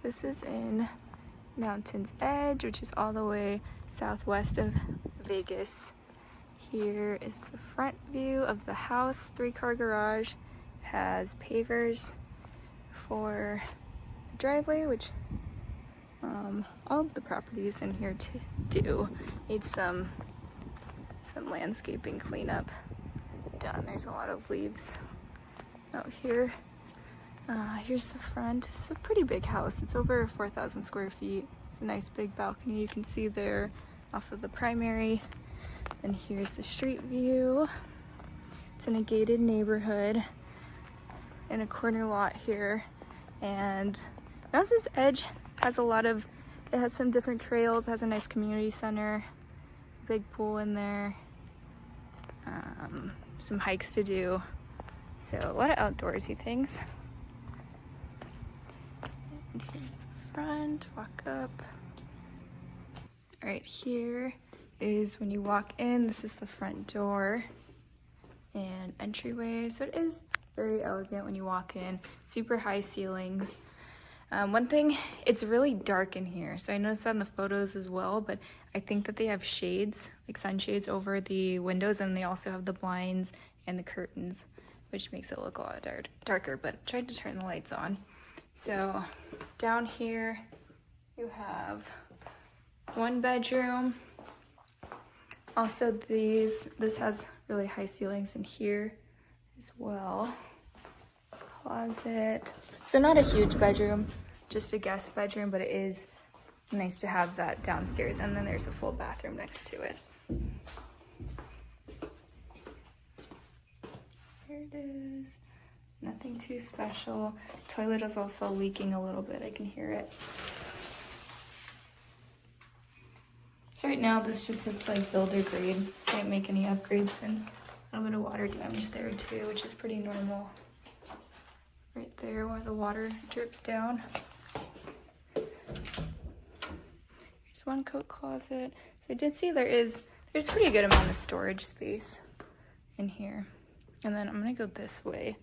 This is in Mountains Edge, which is all the way southwest of Vegas. Here is the front view of the house, 3-car garage. It has pavers for the driveway, which all of the properties in here do need some landscaping cleanup done. There's a lot of leaves out here. Here's the front. It's a pretty big house. It's over 4,000 square feet. It's a nice big balcony you can see there off of the primary. And here's the street view. It's in a gated neighborhood in a corner lot here. And Mountains Edge has it has some different trails. It has a nice community center, big pool in there, some hikes to do. So a lot of outdoorsy things. And here's the front, walk up. Right here is when you walk in, this is the front door and entryway. So it is very elegant when you walk in, super high ceilings. One thing, it's really dark in here. So I noticed that in the photos as well, but I think that they have shades, like sunshades over the windows, and they also have the blinds and the curtains, which makes it look a lot darker, but I tried to turn the lights on. So down here you have 1 bedroom. Also this has really high ceilings in here as well. Closet. So not a huge bedroom, just a guest bedroom, but it is nice to have that downstairs. And then there's a full bathroom next to it. There it is. Nothing too special. Toilet is also leaking a little bit. I can hear it. So right now this just looks like builder grade. Can't make any upgrades since a little bit of water damage there too, which is pretty normal. Right there where the water drips down. Here's one coat closet. So I did see there's a pretty good amount of storage space in here. And then I'm gonna go this way.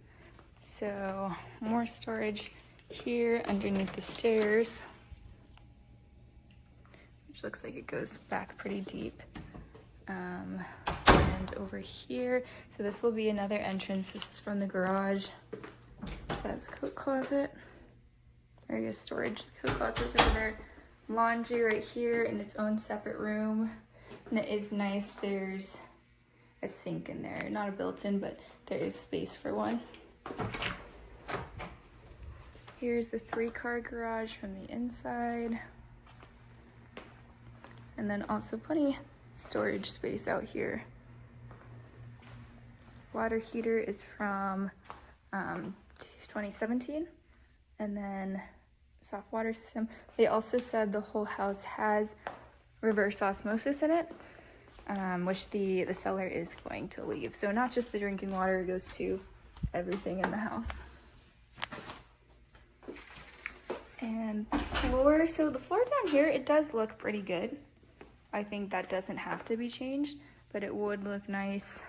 So more storage here underneath the stairs, which looks like it goes back pretty deep. And over here, so this will be another entrance. This is from the garage. That's coat closet. Area storage. The coat closet's over there. Laundry right here in its own separate room. And it is nice. There's a sink in there. Not a built-in, but there is space for one. Here's the 3-car garage from the inside. And then also plenty storage space out here. Water heater is from 2017. And then soft water system. They also said the whole house has reverse osmosis in it, which the seller is going to leave. So not just the drinking water, it goes to everything in the house. And the floor, so the floor down here, it does look pretty good. I think that doesn't have to be changed, but it would look nice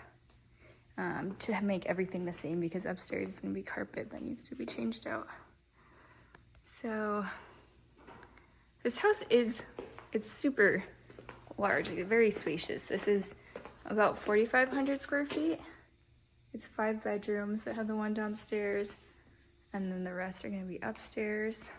to make everything the same, because upstairs is gonna be carpet that needs to be changed out. So this house it's super large, very spacious. This is about 4,500 square feet. It's 5 bedrooms. I have the one downstairs, and then the rest are gonna be upstairs.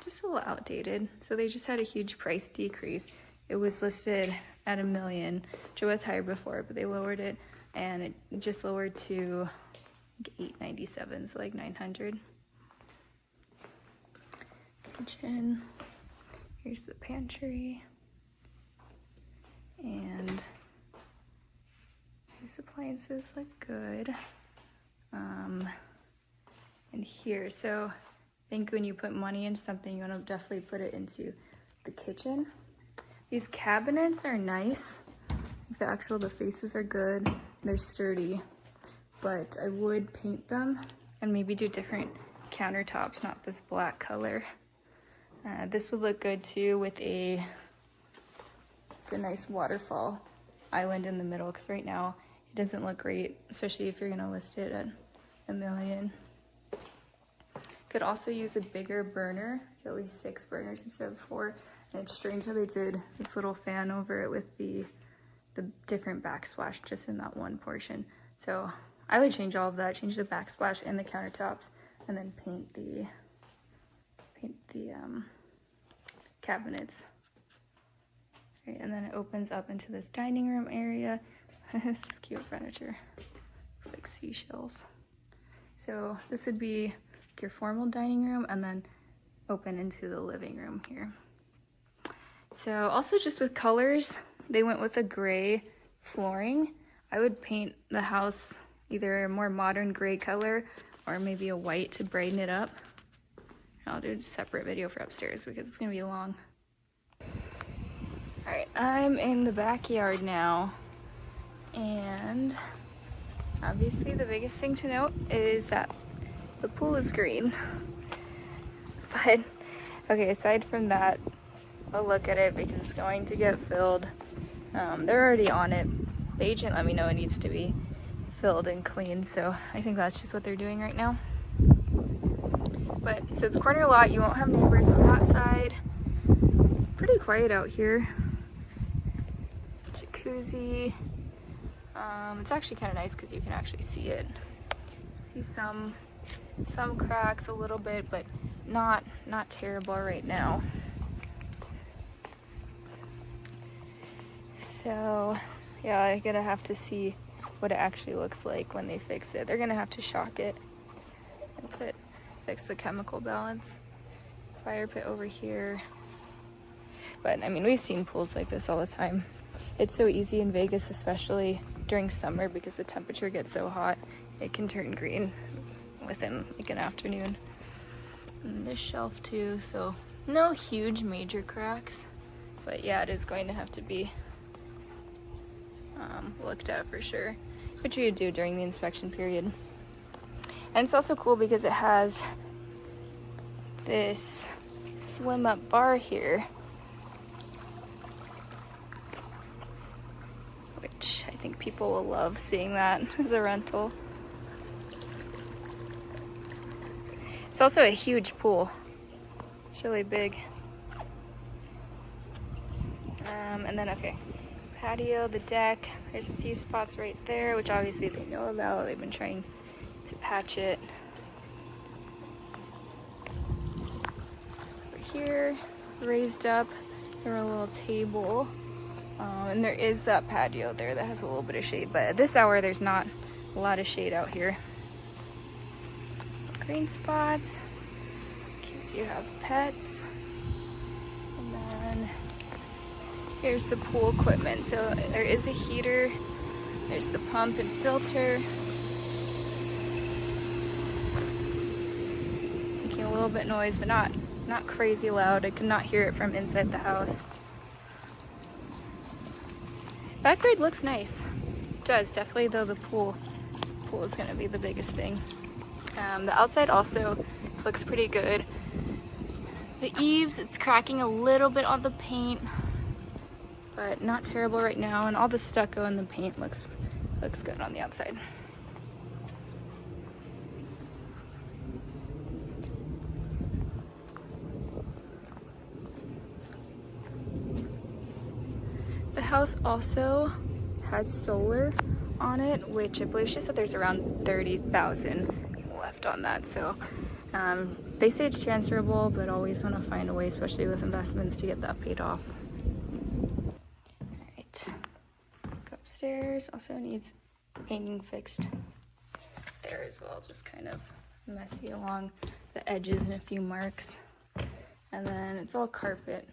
Just a little outdated. So they just had a huge price decrease. It was listed at $1 million, which was higher before, but they lowered it, and it just lowered to like $897, so like $900. Kitchen. Here's the pantry. And these appliances look good. And here, so I think when you put money into something, you want to definitely put it into the kitchen. These cabinets are nice. The faces are good. They're sturdy, but I would paint them and maybe do different countertops, not this black color. This would look good too with a nice waterfall island in the middle, because right now it doesn't look great, especially if you're gonna list it at $1 million. Could also use a bigger burner, at least 6 burners instead of 4. And it's strange how they did this little fan over it with the different backsplash just in that one portion. So I would change all of that, change the backsplash and the countertops, and then paint the cabinets. Right, and then it opens up into this dining room area. This is cute furniture. Looks like seashells. So this would be your formal dining room and then open into the living room here. So also just with colors, they went with a gray flooring. I would paint the house either a more modern gray color or maybe a white to brighten it up. I'll do a separate video for upstairs because it's gonna be long. All right, I'm in the backyard now, and obviously the biggest thing to note is that the pool is green. But okay, aside from that, I'll look at it because it's going to get filled. They're already on it. The agent let me know it needs to be filled and cleaned, so I think that's just what they're doing right now. But so it's corner lot, you won't have neighbors on that side. Pretty quiet out here. Jacuzzi. It's actually kind of nice because you can actually see it. See some cracks a little bit, but not terrible right now. So yeah, I'm gonna have to see what it actually looks like when they fix it. They're gonna have to shock it and fix the chemical balance. Fire pit over here. But I mean, we've seen pools like this all the time. It's so easy in Vegas, especially during summer, because the temperature gets so hot, it can turn green within like an afternoon. And this shelf too, so no huge major cracks, but yeah, it is going to have to be looked at for sure, which you would do during the inspection period. And it's also cool because it has this swim up bar here, which I think people will love seeing that as a rental. It's also a huge pool. It's really big. And then, okay, patio, the deck. There's a few spots right there, which obviously they know about. They've been trying to patch it. Over here, raised up, there's a little table. And there is that patio there that has a little bit of shade, but at this hour, there's not a lot of shade out here. Green spots, in case you have pets. And then here's the pool equipment. So there is a heater, there's the pump and filter. Making a little bit noise, but not crazy loud. I could not hear it from inside the house. Backyard looks nice. It does, definitely, though the pool is gonna be the biggest thing. The outside also looks pretty good. The eaves, it's cracking a little bit on the paint, but not terrible right now. And all the stucco and the paint looks good on the outside. The house also has solar on it, which I believe she said there's around 30,000 left on that. So they say it's transferable, but always want to find a way, especially with investments, to get that paid off. All right, go upstairs. Also needs painting fixed there as well, just kind of messy along the edges and a few marks. And then it's all carpet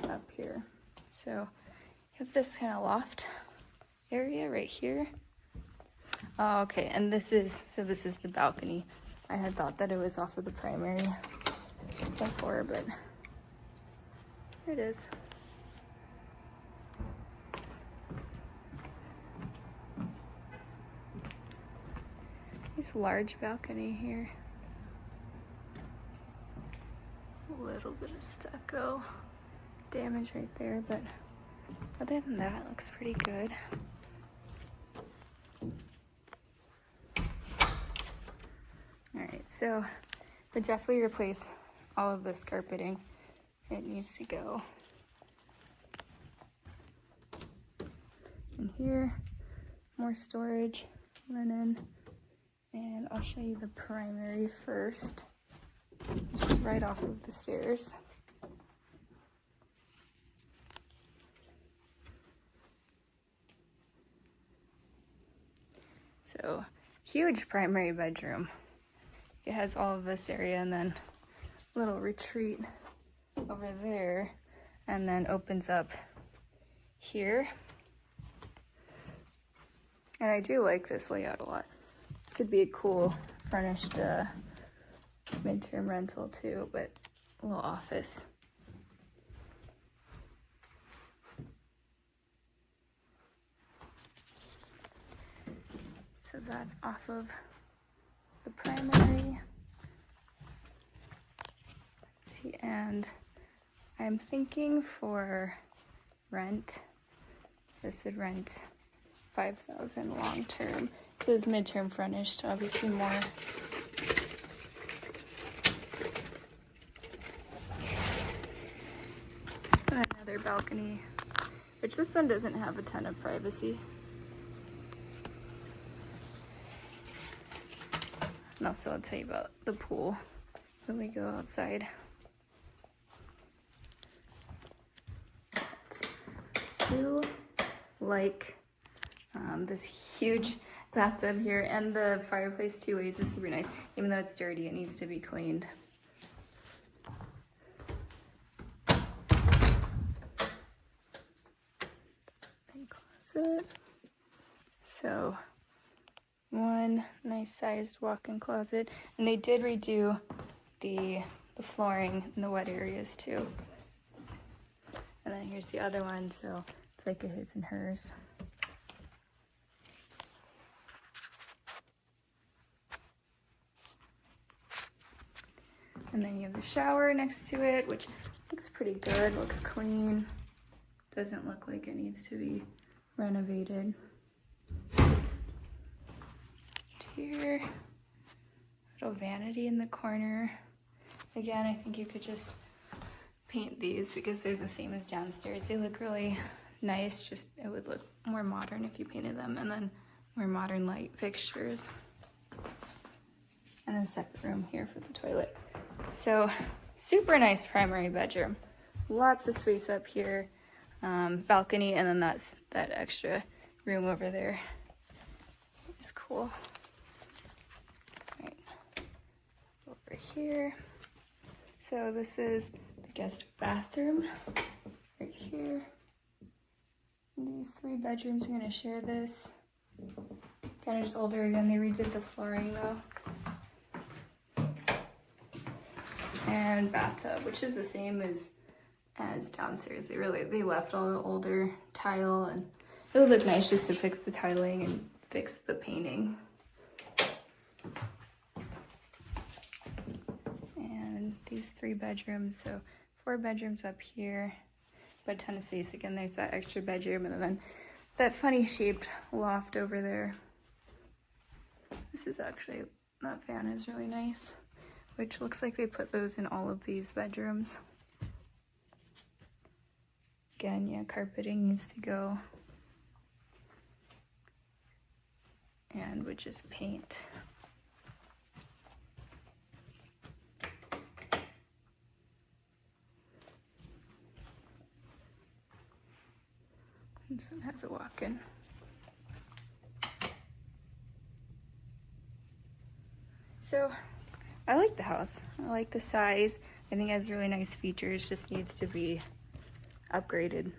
up here. So you have this kind of loft area right here. Oh, okay, and this is the balcony. I had thought that it was off of the primary before, but here it is. Nice large balcony here. A little bit of stucco damage right there, but other than that, it looks pretty good. All right, so But definitely replace all of this carpeting. It needs to go. And here, more storage, linen, and I'll show you the primary first, which is right off of the stairs. So, huge primary bedroom. It has all of this area and then a little retreat over there, and then opens up here. And I do like this layout a lot. This would be a cool furnished midterm rental too, but a little office. So that's off of the primary. Let's see, and I'm thinking for rent, this would rent $5,000 long term. This midterm furnished, obviously more. And another balcony, which this one doesn't have a ton of privacy. And also I'll tell you about the pool when we go outside. But I do like this huge bathtub here, and the fireplace too is super nice. Even though it's dirty, it needs to be cleaned. Closet. So one nice sized walk-in closet, and they did redo the flooring in the wet areas too. And then here's the other one, so it's like a his and hers. And then you have the shower next to it, which looks pretty good, looks clean. Doesn't look like it needs to be renovated. Here, little vanity in the corner. Again, I think you could just paint these because they're the same as downstairs. They look really nice, just it would look more modern if you painted them, and then more modern light fixtures. And then separate room here for the toilet. So super nice primary bedroom. Lots of space up here, balcony, and then that extra room over there is cool. Right, over here. So this is the guest bathroom right here. These 3 bedrooms are gonna share this. Kind of just older again. They redid the flooring though. And bathtub, which is the same as downstairs. They left all the older tile, and it would look nice just to fix the tiling and fix the painting. And these 3 bedrooms, so 4 bedrooms up here, but a ton of space. Again, there's that extra bedroom, and then that funny shaped loft over there. This is actually, that fan is really nice, which looks like they put those in all of these bedrooms. Again, yeah, carpeting needs to go. And would just paint. This one has a walk-in. So I like the house. I like the size. I think it has really nice features, just needs to be upgraded.